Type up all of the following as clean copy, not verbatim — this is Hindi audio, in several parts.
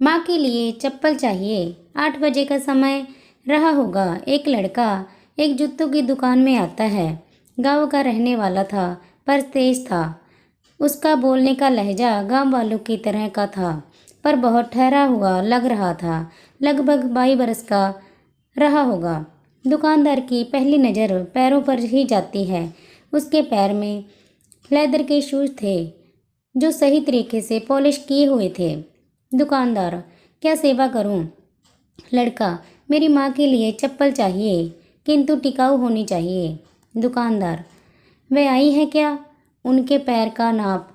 माँ के लिए चप्पल चाहिए। 8 बजे का समय रहा होगा। एक लड़का एक जूतों की दुकान में आता है। गाँव का रहने वाला था पर तेज था। उसका बोलने का लहजा गांव वालों की तरह का था पर बहुत ठहरा हुआ लग रहा था। लगभग 22 बरस का रहा होगा। दुकानदार की पहली नज़र पैरों पर ही जाती है। उसके पैर में लेदर के शूज थे जो सही तरीके से पॉलिश किए हुए थे। दुकानदार, क्या सेवा करूं? लड़का, मेरी माँ के लिए चप्पल चाहिए किंतु टिकाऊ होनी चाहिए। दुकानदार, वे आई है क्या? उनके पैर का नाप।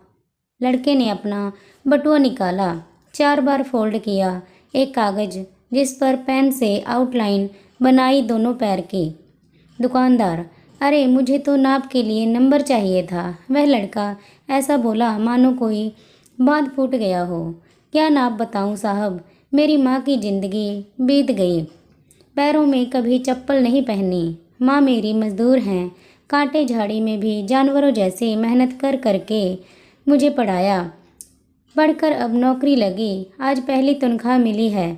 लड़के ने अपना बटुआ निकाला, 4 बार फोल्ड किया एक कागज जिस पर पेन से आउटलाइन बनाई दोनों पैर की। दुकानदार, अरे मुझे तो नाप के लिए नंबर चाहिए था। वह लड़का ऐसा बोला मानो कोई बांध फूट गया हो। क्या नाप बताऊं साहब, मेरी माँ की जिंदगी बीत गई। पैरों में कभी चप्पल नहीं पहनी। माँ मेरी मजदूर हैं। कांटे झाड़ी में भी जानवरों जैसे मेहनत कर करके मुझे पढ़ाया। पढ़कर अब नौकरी लगी। आज पहली तनख्वाह मिली है।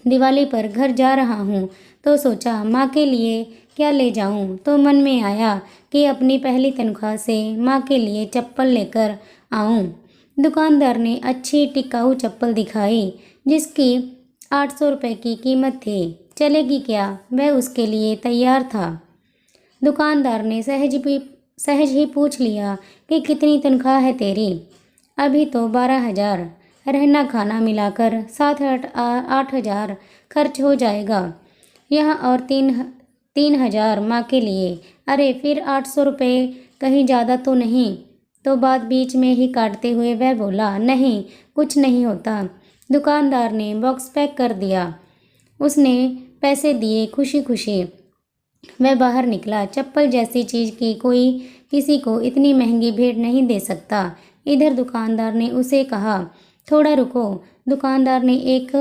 दिवाली पर घर जा रहा हूँ तो सोचा माँ के लिए क्या ले जाऊँ, तो मन में आया कि अपनी पहली तनख्वाह से माँ के लिए चप्पल लेकर आऊँ। दुकानदार ने अच्छी टिकाऊ चप्पल दिखाई जिसकी 800 रुपये की कीमत थी। चलेगी क्या? वह उसके लिए तैयार था। दुकानदार ने सहज ही पूछ लिया कि कितनी तनख्वाह है तेरी? अभी तो 12,000। रहना खाना मिलाकर 7-8 हज़ार खर्च हो जाएगा। यहाँ और 3,000 माँ के लिए। अरे फिर 800 रुपये कहीं ज़्यादा तो नहीं? तो बात बीच में ही काटते हुए वह बोला, नहीं कुछ नहीं होता। दुकानदार ने बॉक्स पैक कर दिया। उसने पैसे दिए खुशी खुशी। वह बाहर निकला। चप्पल जैसी चीज़ की कोई किसी को इतनी महंगी भेंट नहीं दे सकता। इधर दुकानदार ने उसे कहा, थोड़ा रुको। दुकानदार ने एक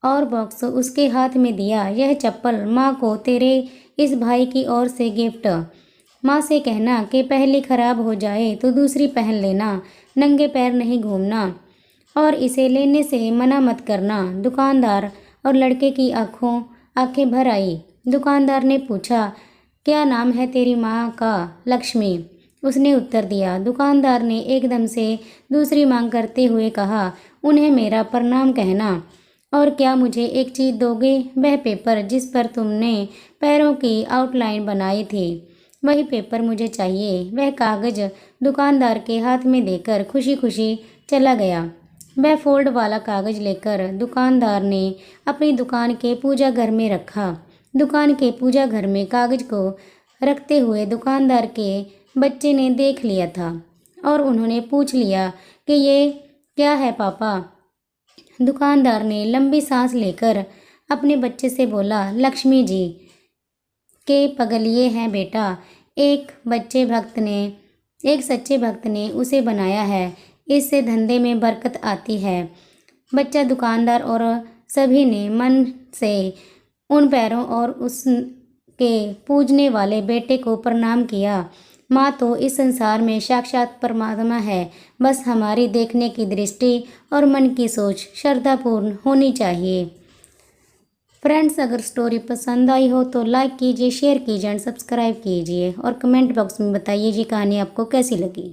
और बॉक्स उसके हाथ में दिया। यह चप्पल माँ को तेरे इस भाई की ओर से गिफ्ट। माँ से कहना कि पहली खराब हो जाए तो दूसरी पहन लेना, नंगे पैर नहीं घूमना, और इसे लेने से मना मत करना। दुकानदार और लड़के की आंखें भर आई। दुकानदार ने पूछा, क्या नाम है तेरी माँ का? लक्ष्मी, उसने उत्तर दिया। दुकानदार ने एकदम से दूसरी मांग करते हुए कहा, उन्हें मेरा प्रणाम कहना। और क्या मुझे एक चीज़ दोगे? वह पेपर जिस पर तुमने पैरों की आउटलाइन बनाई थी, वही पेपर मुझे चाहिए। वह कागज दुकानदार के हाथ में देकर खुशी खुशी चला गया। वह फोल्ड वाला कागज लेकर दुकानदार ने अपनी दुकान के पूजा घर में रखा। दुकान के पूजा घर में कागज को रखते हुए दुकानदार के बच्चे ने देख लिया था और उन्होंने पूछ लिया कि ये क्या है पापा? दुकानदार ने लंबी सांस लेकर अपने बच्चे से बोला, लक्ष्मी जी के पगलिए हैं बेटा। एक सच्चे भक्त ने उसे बनाया है। इससे धंधे में बरकत आती है। बच्चा, दुकानदार और सभी ने मन से उन पैरों और उसके पूजने वाले बेटे को प्रणाम किया। माँ तो इस संसार में साक्षात परमात्मा है। बस हमारी देखने की दृष्टि और मन की सोच श्रद्धापूर्ण होनी चाहिए। फ्रेंड्स, अगर स्टोरी पसंद आई हो तो लाइक कीजिए, शेयर कीजिए एंड सब्सक्राइब कीजिए और कमेंट बॉक्स में बताइए ये कहानी आपको कैसी लगी।